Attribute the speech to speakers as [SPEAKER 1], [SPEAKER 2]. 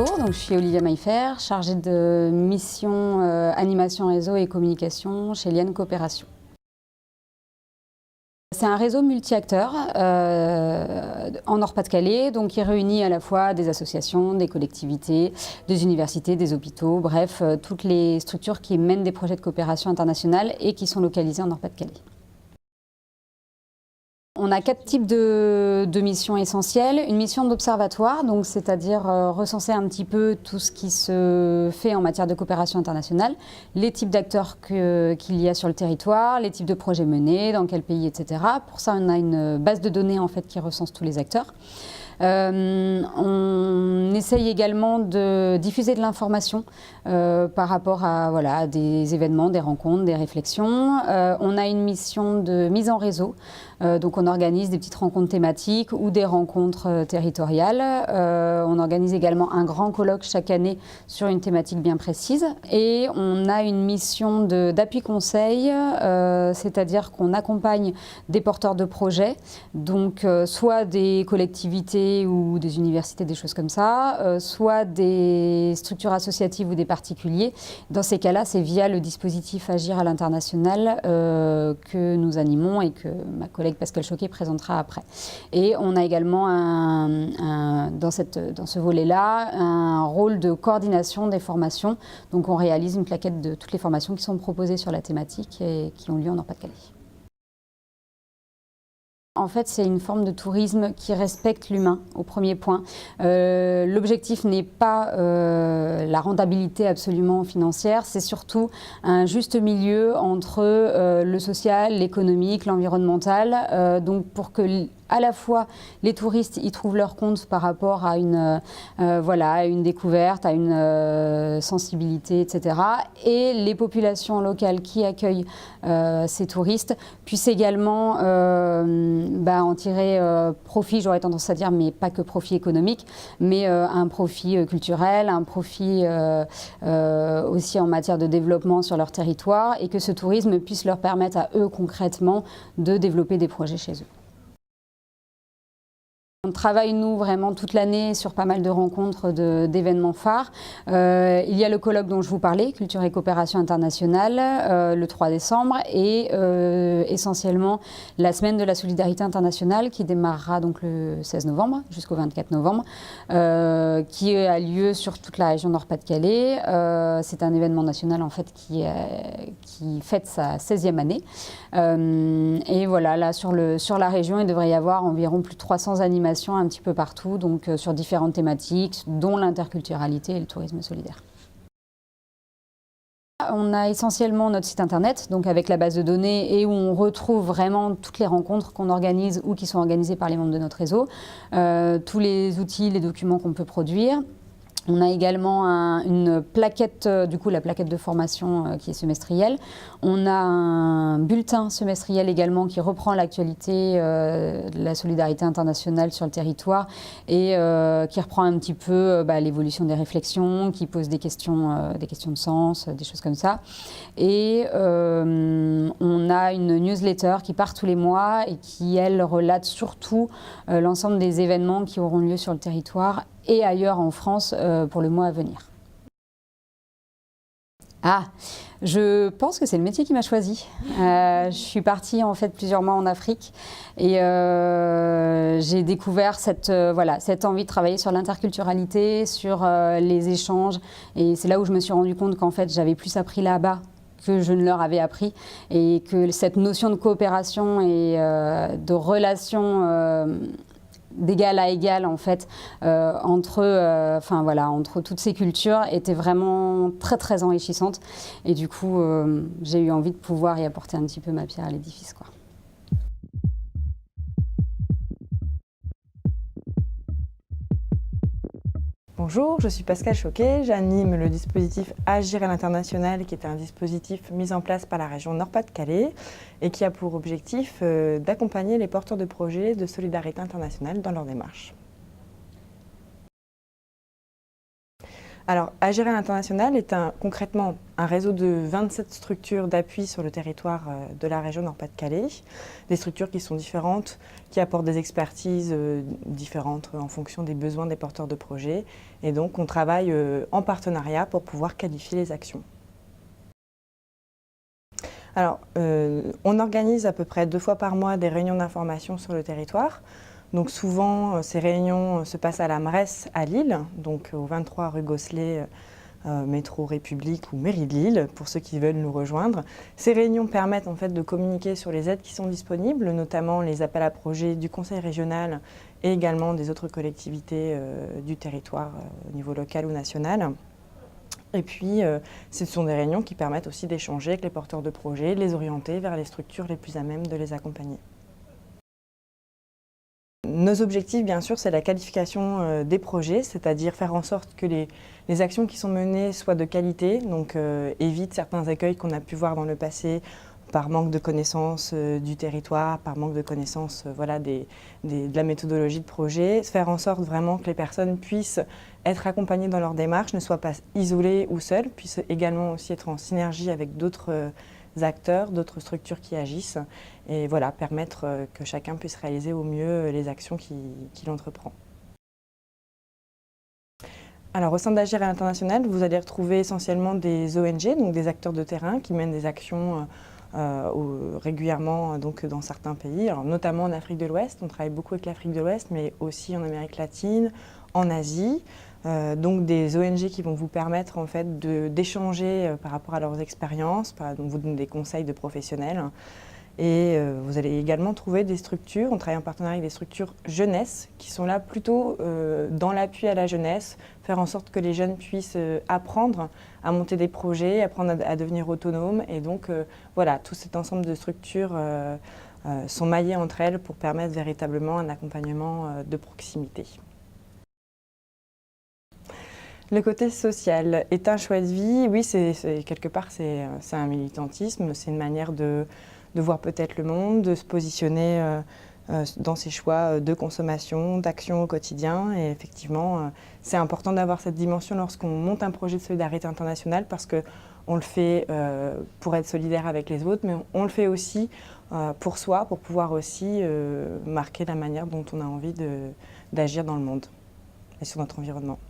[SPEAKER 1] Bonjour, donc je suis Olivia Maillefer, chargée de mission animation réseau et communication chez Liane Coopération. C'est un réseau multi-acteurs en Nord-Pas-de-Calais, donc qui réunit à la fois des associations, des collectivités, des universités, des hôpitaux, bref, toutes les structures qui mènent des projets de coopération internationale et qui sont localisées en Nord-Pas-de-Calais. On a 4 types de missions essentielles. Une mission d'observatoire, donc c'est-à-dire recenser un petit peu tout ce qui se fait en matière de coopération internationale, les types d'acteurs qu'il y a sur le territoire, les types de projets menés, dans quel pays, etc. Pour ça, on a une base de données en fait qui recense tous les acteurs. On essaye également de diffuser de l'information par rapport à des événements, des rencontres, des réflexions. On a une mission de mise en réseau, donc on organise des petites rencontres thématiques ou des rencontres territoriales. On organise également un grand colloque chaque année sur une thématique bien précise. Et on a une mission d'appui conseil, c'est-à-dire qu'on accompagne des porteurs de projets, donc soit des collectivités ou des universités, des choses comme ça, soit des structures associatives ou des particuliers. Dans ces cas-là, c'est via le dispositif Agir à l'international que nous animons et que ma collègue Pascal Choquet présentera après. Et on a également dans ce volet-là un rôle de coordination des formations. Donc on réalise une plaquette de toutes les formations qui sont proposées sur la thématique et qui ont lieu en Nord-Pas-de-Calais. En fait, c'est une forme de tourisme qui respecte l'humain, au premier point. L'objectif n'est pas la rentabilité absolument financière, c'est surtout un juste milieu entre le social, l'économique, l'environnemental, donc pour que à la fois les touristes y trouvent leur compte par rapport à une découverte, à une sensibilité, etc. Et les populations locales qui accueillent ces touristes puissent également en tirer profit, j'aurais tendance à dire, mais pas que profit économique, mais un profit culturel, un profit aussi en matière de développement sur leur territoire, et que ce tourisme puisse leur permettre à eux concrètement de développer des projets chez eux. On travaille, nous, vraiment toute l'année sur pas mal de rencontres d'événements phares. Il y a le colloque dont je vous parlais, Culture et coopération internationale, le 3 décembre, et essentiellement la semaine de la solidarité internationale qui démarrera donc le 16 novembre jusqu'au 24 novembre, qui a lieu sur toute la région Nord-Pas-de-Calais. C'est un événement national en fait qui fête sa 16e année. Et voilà, là sur la région, il devrait y avoir environ plus de 300 animations un petit peu partout, donc sur différentes thématiques, dont l'interculturalité et le tourisme solidaire. On a essentiellement notre site internet, donc avec la base de données, et où on retrouve vraiment toutes les rencontres qu'on organise ou qui sont organisées par les membres de notre réseau, tous les outils, les documents qu'on peut produire. On a également une plaquette, la plaquette de formation qui est semestrielle. On a un bulletin semestriel également qui reprend l'actualité de la solidarité internationale sur le territoire et qui reprend un petit peu l'évolution des réflexions, qui pose des questions de sens, des choses comme ça. Et on a une newsletter qui part tous les mois et qui, elle, relate surtout l'ensemble des événements qui auront lieu sur le territoire et ailleurs en France pour le mois à venir. Je pense que c'est le métier qui m'a choisi. Je suis partie en fait plusieurs mois en Afrique et j'ai découvert cette envie de travailler sur l'interculturalité, sur les échanges, et c'est là où je me suis rendu compte qu'en fait j'avais plus appris là-bas que je ne leur avais appris, et que cette notion de coopération et de relation d'égal à égal en fait entre toutes ces cultures était vraiment très très enrichissante, et du coup j'ai eu envie de pouvoir y apporter un petit peu ma pierre à l'édifice, quoi.
[SPEAKER 2] Bonjour, je suis Pascal Choquet, j'anime le dispositif Agir à l'international, qui est un dispositif mis en place par la région Nord-Pas-de-Calais et qui a pour objectif d'accompagner les porteurs de projets de solidarité internationale dans leur démarche. Alors, Agir à l'international est concrètement un réseau de 27 structures d'appui sur le territoire de la région Nord-Pas-de-Calais. Des structures qui sont différentes, qui apportent des expertises différentes en fonction des besoins des porteurs de projets. Et donc, on travaille en partenariat pour pouvoir qualifier les actions. Alors, on organise à peu près 2 fois par mois des réunions d'information sur le territoire. Donc souvent, ces réunions se passent à la Mresse à Lille, donc au 23 rue Gosselet, métro République ou mairie de Lille, pour ceux qui veulent nous rejoindre. Ces réunions permettent en fait de communiquer sur les aides qui sont disponibles, notamment les appels à projets du conseil régional et également des autres collectivités du territoire au niveau local ou national. Et puis, ce sont des réunions qui permettent aussi d'échanger avec les porteurs de projets, de les orienter vers les structures les plus à même de les accompagner. Nos objectifs, bien sûr, c'est la qualification des projets, c'est-à-dire faire en sorte que les actions qui sont menées soient de qualité, donc évite certains accueils qu'on a pu voir dans le passé par manque de connaissances du territoire, par manque de connaissances de la méthodologie de projet, faire en sorte vraiment que les personnes puissent être accompagnées dans leur démarche, ne soient pas isolées ou seules, puissent également aussi être en synergie avec d'autres acteurs, d'autres structures qui agissent et voilà, permettre que chacun puisse réaliser au mieux les actions qu'il entreprend. Alors au sein d'Agir à l'international, vous allez retrouver essentiellement des ONG, donc des acteurs de terrain qui mènent des actions régulièrement donc, dans certains pays, alors, notamment en Afrique de l'Ouest. On travaille beaucoup avec l'Afrique de l'Ouest, mais aussi en Amérique latine, en Asie. Donc des ONG qui vont vous permettre en fait d'échanger par rapport à leurs expériences, donc vous donner des conseils de professionnels. Et vous allez également trouver des structures, on travaille en partenariat avec des structures jeunesse qui sont là plutôt dans l'appui à la jeunesse, faire en sorte que les jeunes puissent apprendre à monter des projets, apprendre à devenir autonomes. Et donc voilà, tout cet ensemble de structures sont maillées entre elles pour permettre véritablement un accompagnement de proximité. Le côté social est un choix de vie, oui, quelque part c'est un militantisme, c'est une manière de voir peut-être le monde, de se positionner dans ses choix de consommation, d'action au quotidien. Et effectivement, c'est important d'avoir cette dimension lorsqu'on monte un projet de solidarité internationale parce qu'on le fait pour être solidaire avec les autres, mais on le fait aussi pour soi, pour pouvoir aussi marquer la manière dont on a envie d'agir dans le monde et sur notre environnement.